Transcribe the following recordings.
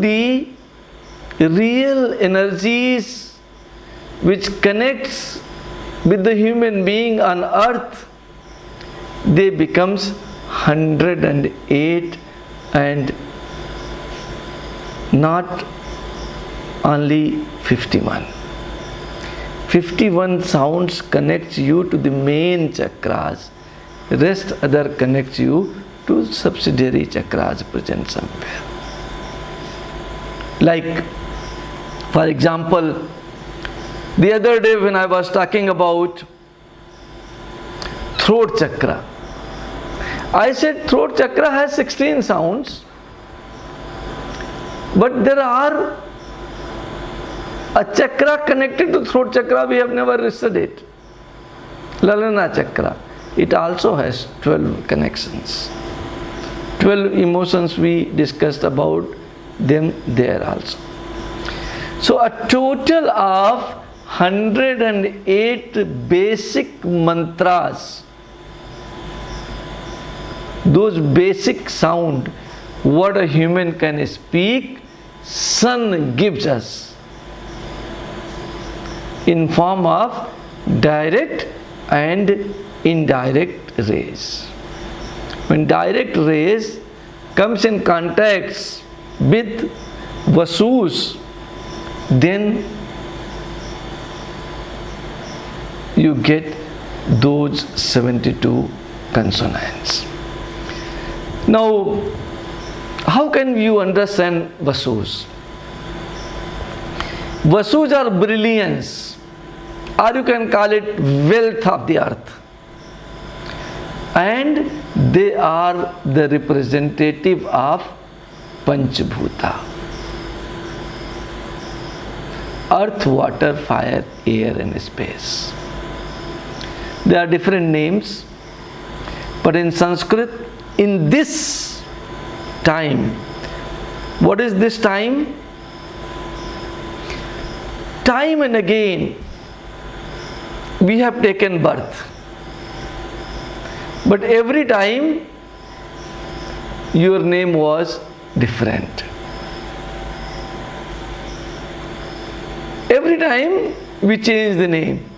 the real energies which connects with the human being on earth, they becomes 108 and not only 51. 51 sounds connects you to the main chakras. Rest other connects you to subsidiary chakras present somewhere. Like, for example, the other day when I was talking about throat chakra, I said throat chakra has 16 sounds, but there are a chakra connected to throat chakra, we have never studied. Lalana chakra. It also has 12 connections. 12 emotions we discussed about them there also. So a total of 108 basic mantras, those basic sound, what a human can speak, sun gives us in form of direct and indirect rays. When direct rays comes in contact with vasus, then you get those 72 consonants. Now, how can you understand vasus? Vasus are brilliance, or you can call it wealth of the earth. And they are the representative of Panchabhuta. Earth, water, fire, air and space. There are different names, but in Sanskrit, in this time, what is this time? Time and again, we have taken birth. But every time, your name was different. Every time, we change the name.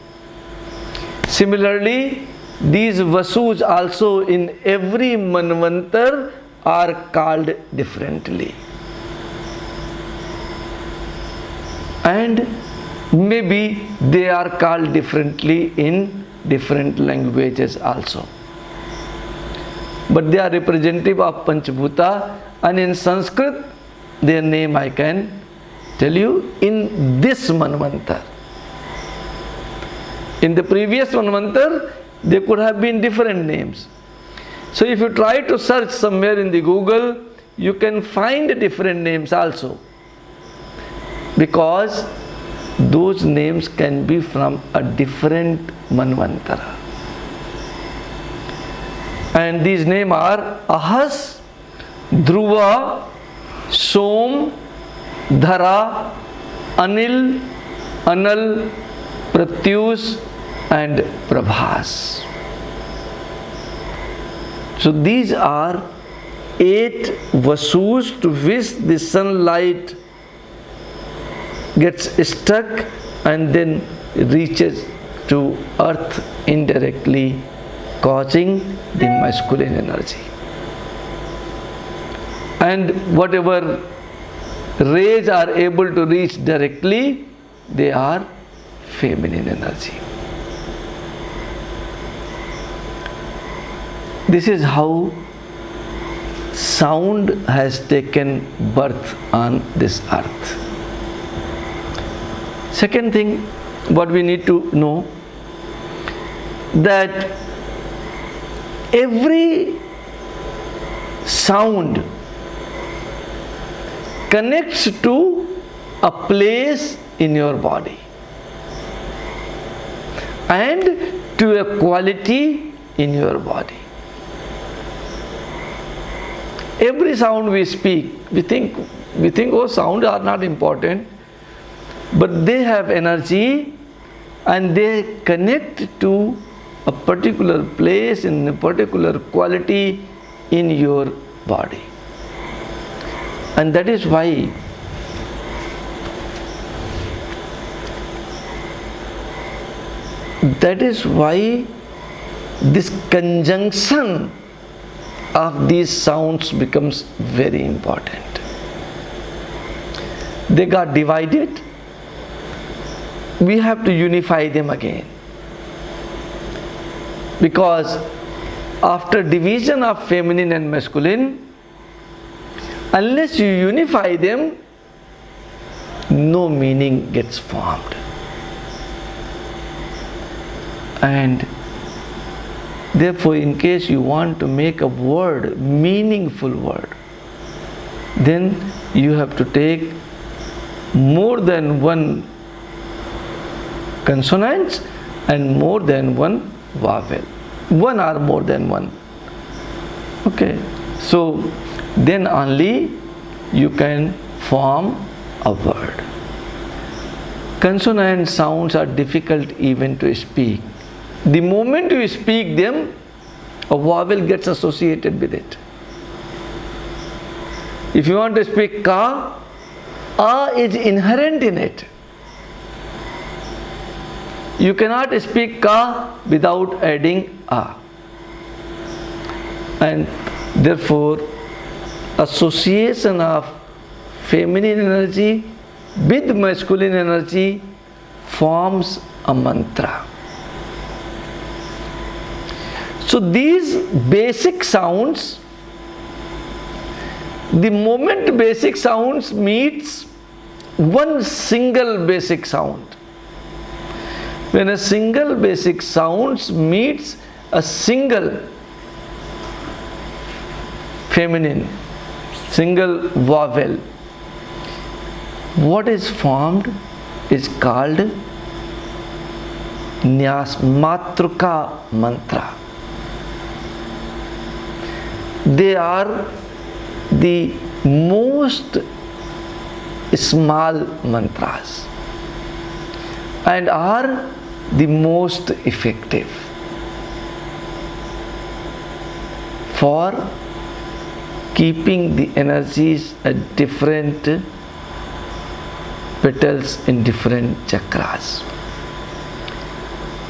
Similarly, these vasus also in every manvantar are called differently. And maybe they are called differently in different languages also. But they are representative of Panchabhuta, and in Sanskrit, their name I can tell you in this manvantar. In the previous manvantar, they could have been different names. So if you try to search somewhere in the Google, you can find different names also, because those names can be from a different manvantara. And these names are Ahas, Dhruva, Som, Dhara, Anil, Anal, Pratyus and Prabhas. So these are 8 vasus to which the sunlight gets stuck and then reaches to earth indirectly, causing the masculine energy. And whatever rays are able to reach directly, they are feminine energy. This is how sound has taken birth on this earth. Second thing, what we need to know, that every sound connects to a place in your body and to a quality in your body. Every sound we speak, we think oh, sounds are not important, but they have energy and they connect to a particular place in a particular quality in your body. And that is why that is why this conjunction of these sounds becomes very important. They got divided. We have to unify them again. Because after division of feminine and masculine, unless you unify them, no meaning gets formed. And therefore, in case you want to make a word, meaningful word, then you have to take more than one consonants and more than one vowel. One or more than one. Okay. So then only you can form a word. Consonant sounds are difficult even to speak. The moment you speak them, a vowel gets associated with it. If you want to speak ka, a is inherent in it. You cannot speak ka without adding a. And therefore, association of feminine energy with masculine energy forms a mantra. So these basic sounds, the moment basic sounds meets one single basic sound, when a single basic sounds meets a single feminine, single vowel, what is formed is called Nyas Matruka mantra. They are the most small mantras and are the most effective for keeping the energies at different petals in different chakras.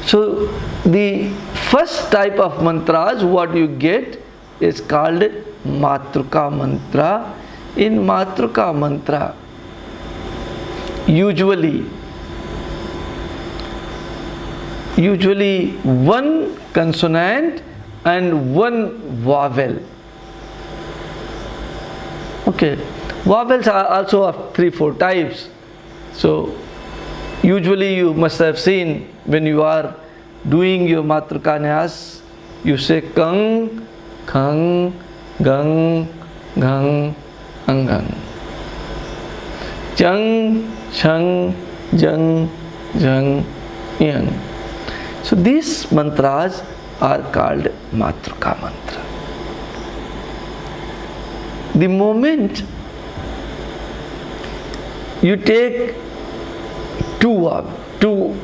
So the first type of mantras what you get is called Matruka mantra. In Matruka mantra, usually one consonant and one vowel. Okay, vowels are also of 3-4 types. So usually you must have seen when you are doing your Matruka Nyas, you say kang, khang, gang, gang, angang. Chang, chang, jang, jang, yang. So these mantras are called Matruka mantra. The moment you take two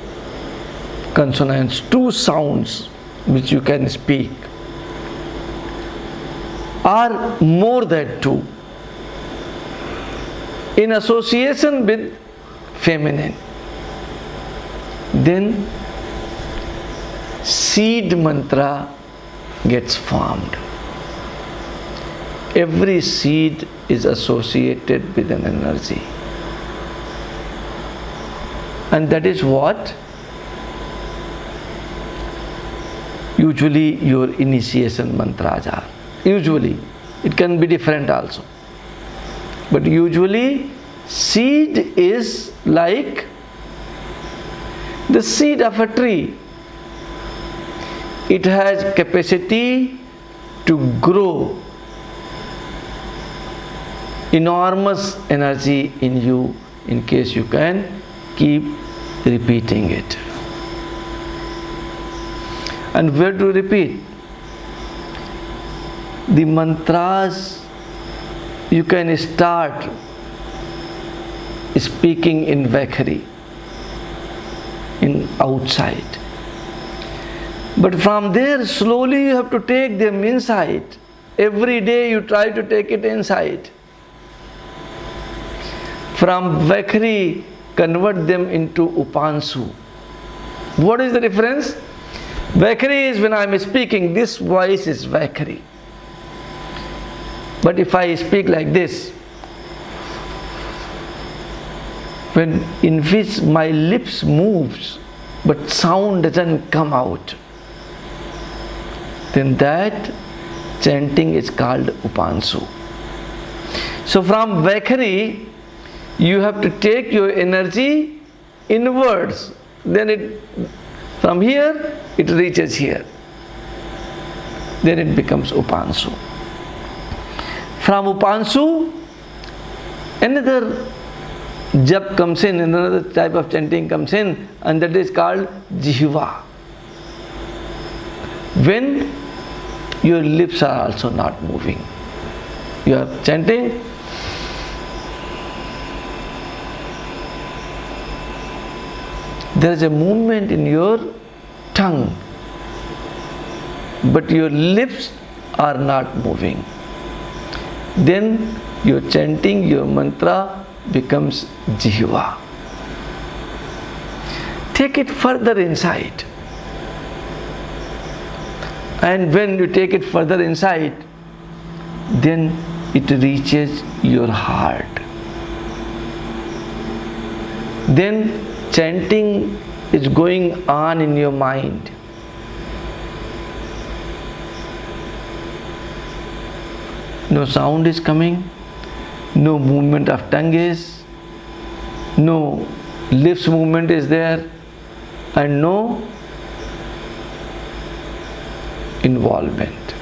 consonants, two sounds which you can speak, or more than two, in association with feminine, then seed mantra gets formed. Every seed is associated with an energy, and that is what usually your initiation mantras are. Usually, it can be different also, but usually seed is like the seed of a tree. It has capacity to grow enormous energy in you in case you can keep repeating it. And where to repeat? The mantras you can start speaking in Vakhari, in outside. But from there slowly you have to take them inside. Every day you try to take it inside. From Vakhari convert them into Upansu. What is the difference? Vaikhari is when I am speaking, this voice is Vaikhari. But if I speak like this, when in which my lips moves but sound doesn't come out, then that chanting is called Upansu. So from Vaikhari, you have to take your energy inwards. Then from here, it reaches here. Then it becomes Upansu. From Upansu, another jap comes in, another type of chanting comes in, and that is called Jihva. When your lips are also not moving. You are chanting. There is a movement in your tongue, but your lips are not moving. Then your chanting, your mantra becomes Jihva. Take it further inside. And when you take it further inside, then it reaches your heart. Then chanting is going on in your mind. No sound is coming, no movement of tongue is, no lips movement is there, and no involvement.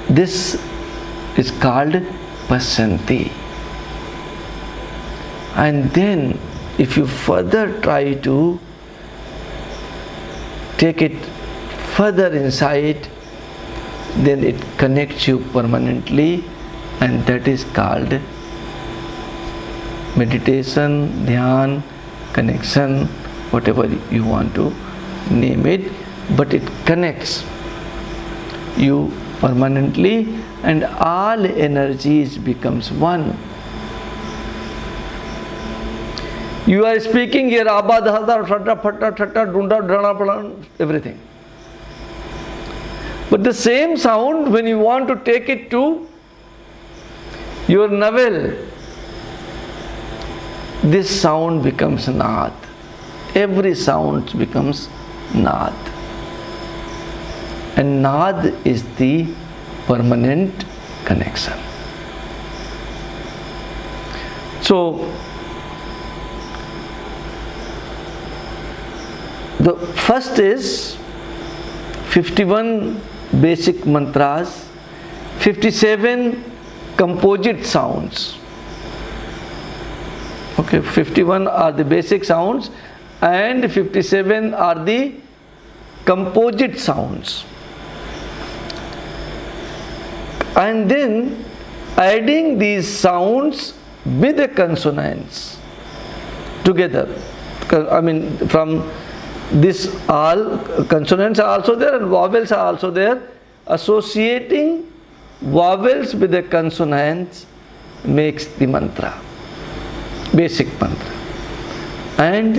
This is called Pasyanti. And then if you further try to take it further inside, then it connects you permanently, and that is called meditation, dhyan, connection, whatever you want to name it, but it connects you permanently, and all energies becomes one. You are speaking here, abba, dhada, thata, phata, thata, dunda, drana, palan, everything. But the same sound, when you want to take it to your navel, this sound becomes Naad. Every sound becomes Naad. And Naad is the permanent connection. So, the first is 51 basic mantras, 57 composite sounds. Okay, 51 are the basic sounds and 57 are the composite sounds. And then adding these sounds with the consonants together. I mean, from this, all consonants are also there and vowels are also there. Associating vowels with the consonants makes the mantra, basic mantra. And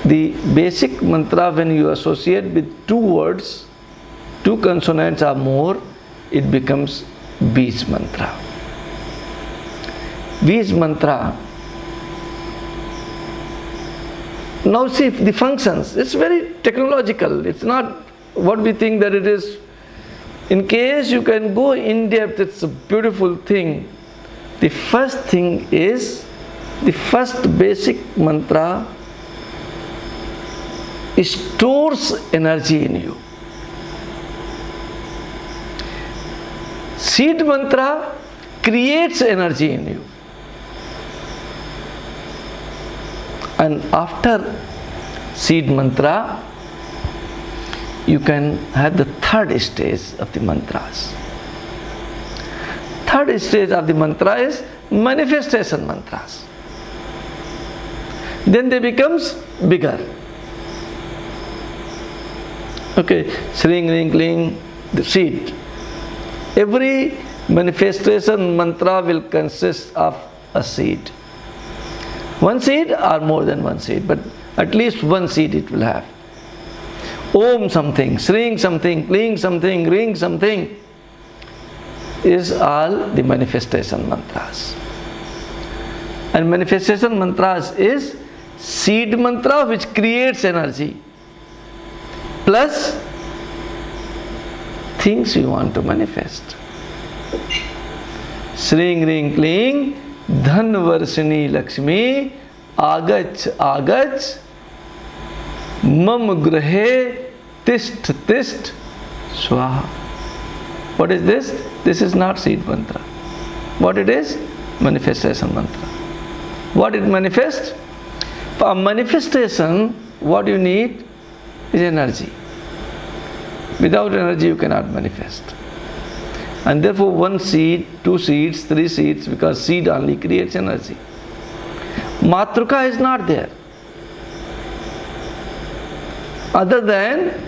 the basic mantra, when you associate with two words, two consonants or more, it becomes Bij mantra. Bij mantra. Now see the functions. It's very technological. It's not what we think that it is. In case you can go in depth, it's a beautiful thing. The first thing is, the first basic mantra stores energy in you. Seed mantra creates energy in you. And after seed mantra, you can have the third stage of the mantras. Third stage of the mantra is manifestation mantras. Then they becomes bigger. Okay, Sring, Ring, Kling, the seed. Every manifestation mantra will consist of a seed. One seed or more than one seed, but At least one seed it will have. Om something, Sring something, Kling something, Ring something is all the manifestation mantras. And manifestation mantras is seed mantra which creates energy plus things you want to manifest. Sring Ring Kling Dhan Varshini Lakshmi Agach Agach Mam Grahe Tisht Tisht Swaha. What is this? This is not seed mantra. What it is? Manifestation mantra. What it manifests? For manifestation, what you need is energy. Without energy you cannot manifest. And therefore one seed, two seeds, three seeds, because seed only creates energy. Matruka is not there. Other than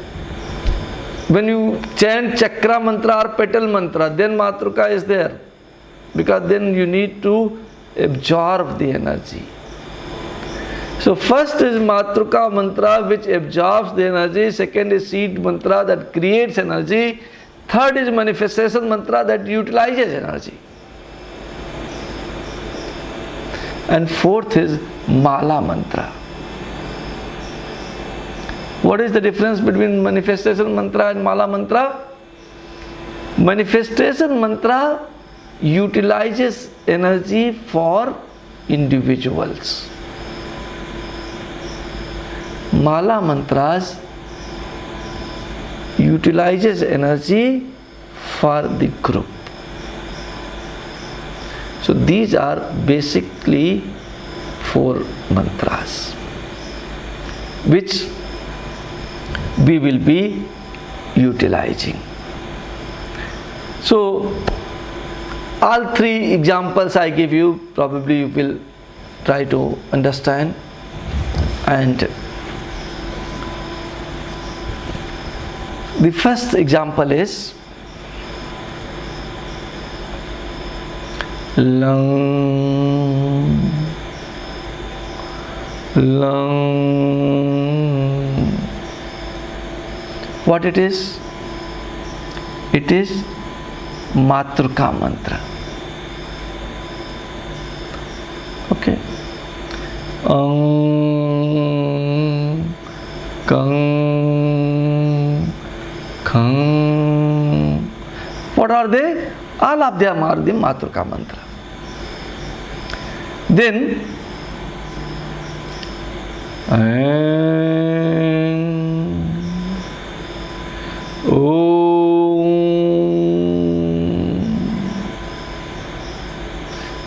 when you chant chakra mantra or petal mantra, then matruka is there. Because then you need to absorb the energy. So first is matruka mantra which absorbs the energy, second is seed mantra that creates energy, third is manifestation mantra that utilizes energy, and fourth is mala mantra. What is the difference between manifestation mantra and mala mantra? Manifestation mantra utilizes energy for individuals. Mala mantras utilizes energy for the group. So these are basically 4 mantras which we will be utilizing. So all 3 examples I give you, probably you will try to understand. And the first example is Lang Lang. What it is? It is Matruka mantra. Okay. Kang, Khang. What are they? All of them are the Matruka mantra. Then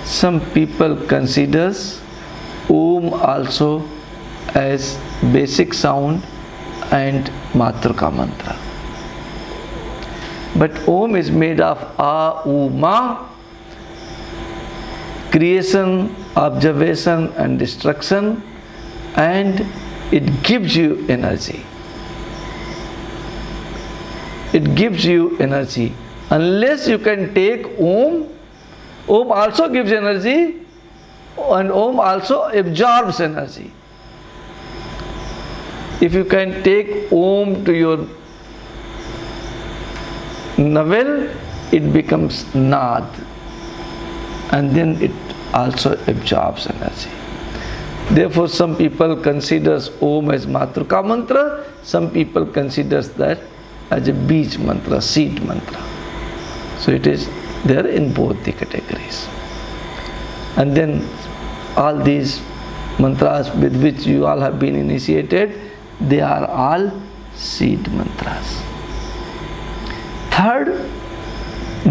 some people considers Om also as basic sound and Matruka mantra. But Om is made of A, U, Ma, creation, observation and destruction, and it gives you energy. It gives you energy. Unless you can take Om, Om also gives energy and Om also absorbs energy. If you can take Om to your navel, it becomes Nad, and then it also absorbs energy. Therefore some people considers Om as Matruka mantra, some people considers that as a beach mantra, seed mantra. So it is there in both the categories. And then all these mantras with which you all have been initiated, they are all seed mantras. Third,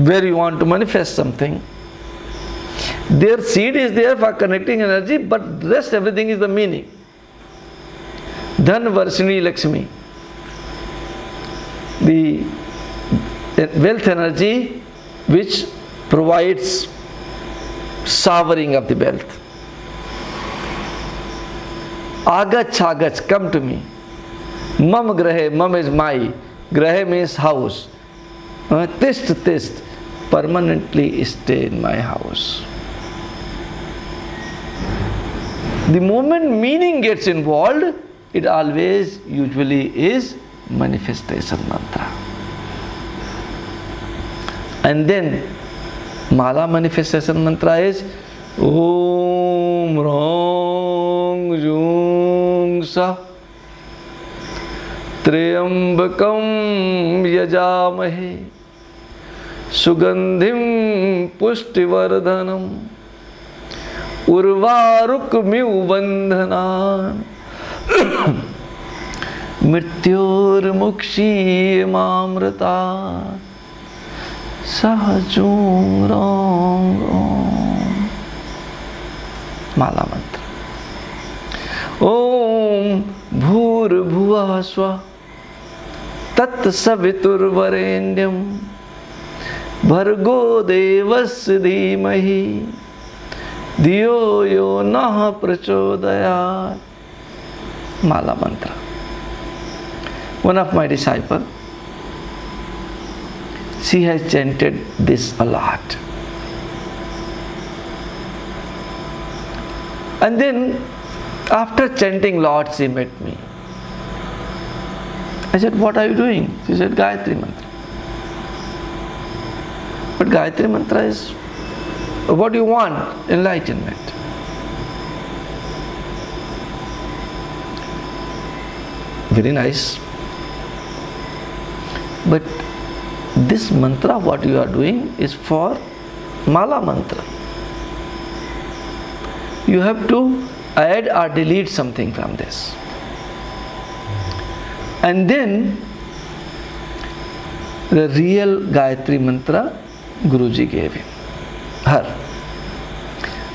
where you want to manifest something, their seed is there for connecting energy, but rest everything is the meaning. Dhan Varshini Lakshmi, the wealth energy which provides showering of the wealth. Agach Agach, come to me. Mam Grahe, Mam is my. Grahe means house. Tisht Tisht, permanently stay in my house. The moment meaning gets involved, it always usually is manifestation mantra. And then Mala manifestation mantra is Om Rang Jung Sa Triyambakam Yajamahe Sugandhim Pushtivardhanam Urvarukmiu Bandhanan Mrityor Mukshi Mamrata Sahajung Rang Om. Mala mantra. Om Bhur Bhuva Swa Tat Savitur Varendyam Bhargo Devasya Dhimahi Dhiyo Yo Nah Prachodayat. Mala mantra. One of my disciples, she has chanted this a lot. And then after chanting lot, she met me. I said, what are you doing? She said, Gayatri Mantra. But Gayatri Mantra is, what do you want? Enlightenment. Very nice. But this mantra, what you are doing, is for Mala mantra. You have to add or delete something from this. And then the real Gayatri mantra Guruji gave her.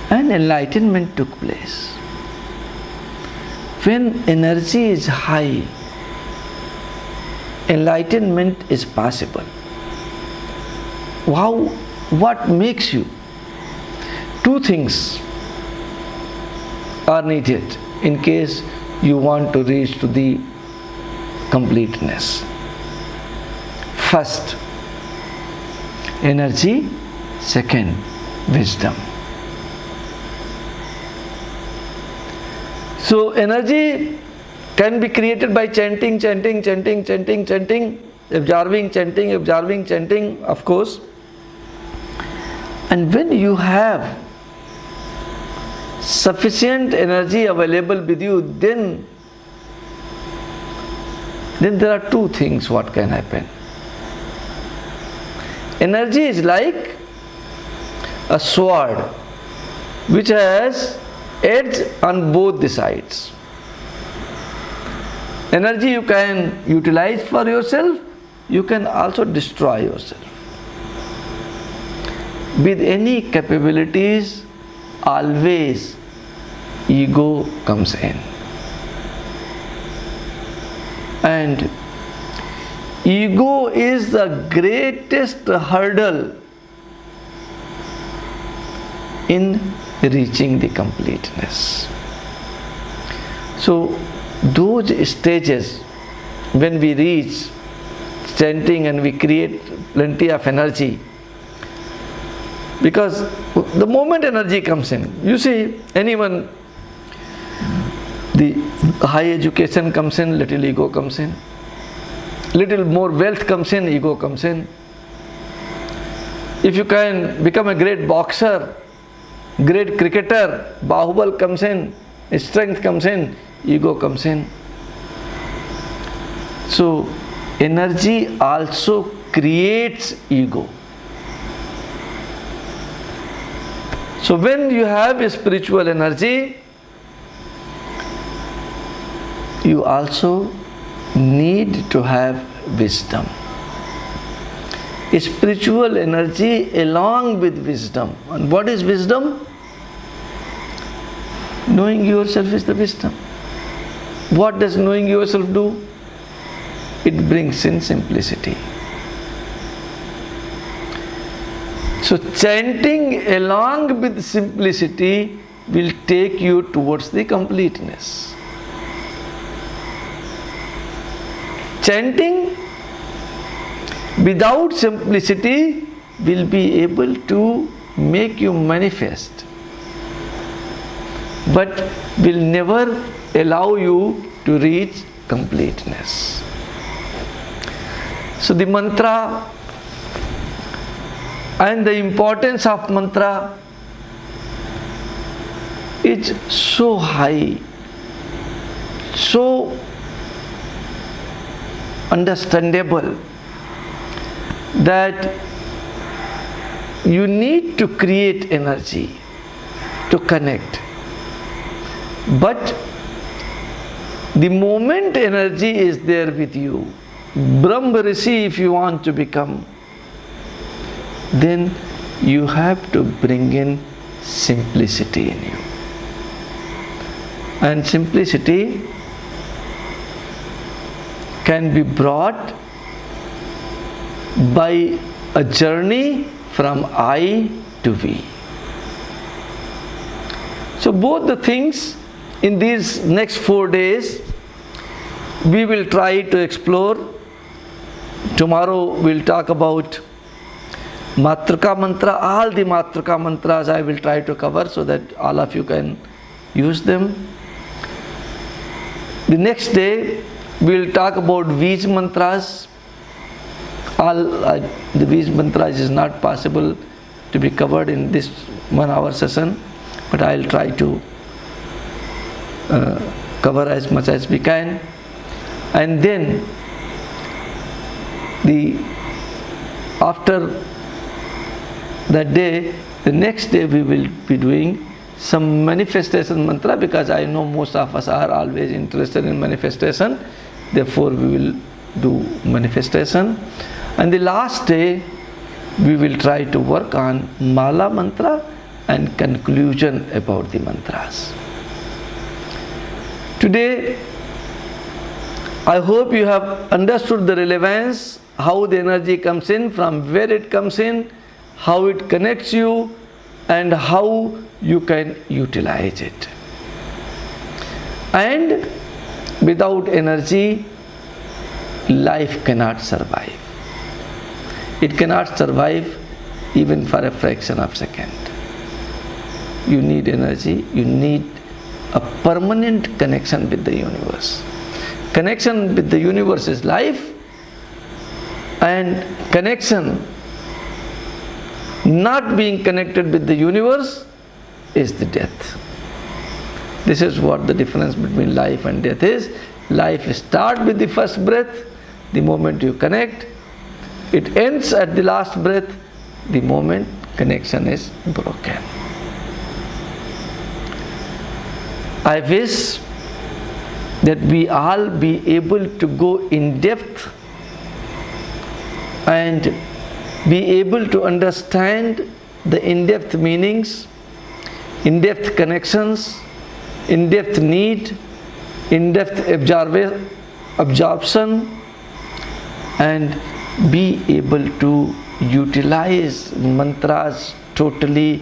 And enlightenment took place. When energy is high, enlightenment is possible. Wow, what makes you? Two things are needed in case you want to reach to the completeness. First, energy. Second, wisdom. So energy can be created by chanting, absorbing, chanting, of course. And when you have sufficient energy available with you, then there are two things what can happen. Energy is like a sword which has edge on both the sides. Energy you can utilize for yourself, you can also destroy yourself. With any capabilities, always ego comes in. And ego is the greatest hurdle in reaching the completeness. So those stages when we reach chanting and we create plenty of energy, because the moment energy comes in, you see anyone, the high education comes in, little ego comes in, little more wealth comes in, ego comes in. If you can become a great boxer, great cricketer, bahubal comes in, strength comes in, ego comes in. So energy also creates ego. So when you have a spiritual energy, you also need to have wisdom. A spiritual energy along with wisdom. And what is wisdom? Knowing yourself is the wisdom. What does knowing yourself do? It brings in simplicity. So chanting along with simplicity will take you towards the completeness. Chanting without simplicity will be able to make you manifest but will never allow you to reach completeness. So the mantra and the importance of mantra is so high, so understandable, that you need to create energy to connect. But the moment energy is there with you, Brahma Rishi, if you want to become, then you have to bring in simplicity in you. And simplicity can be brought by a journey from I to we. So both the things in these next 4 days we will try to explore. Tomorrow we'll talk about Matrika mantra. All the Matrika mantras I will try to cover so that all of you can use them. The next day we'll talk about Vij mantras. The Vij mantras is not possible to be covered in this 1 hour session, but I'll try to cover as much as we can. And then after that day, the next day we will be doing some manifestation mantra, because I know most of us are always interested in manifestation. Therefore we will do manifestation. And the last day we will try to work on Mala mantra and conclusion about the mantras. Today I hope you have understood the relevance, how the energy comes in, from where it comes in, how it connects you, and how you can utilize it. And without energy, life cannot survive. It cannot survive even for a fraction of a second. You need energy, you need a permanent connection with the universe. Connection with the universe is life, and connection, not being connected with the universe, is the death. This is what the difference between life and death is. Life starts with the first breath, the moment you connect. It ends at the last breath, the moment connection is broken. I wish that we all be able to go in depth and be able to understand the in-depth meanings, in-depth connections, in-depth need, in-depth absorption, and be able to utilize mantras totally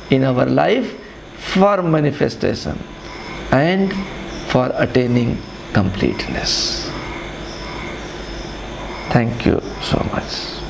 in our life for manifestation and for attaining completeness. Thank you so much.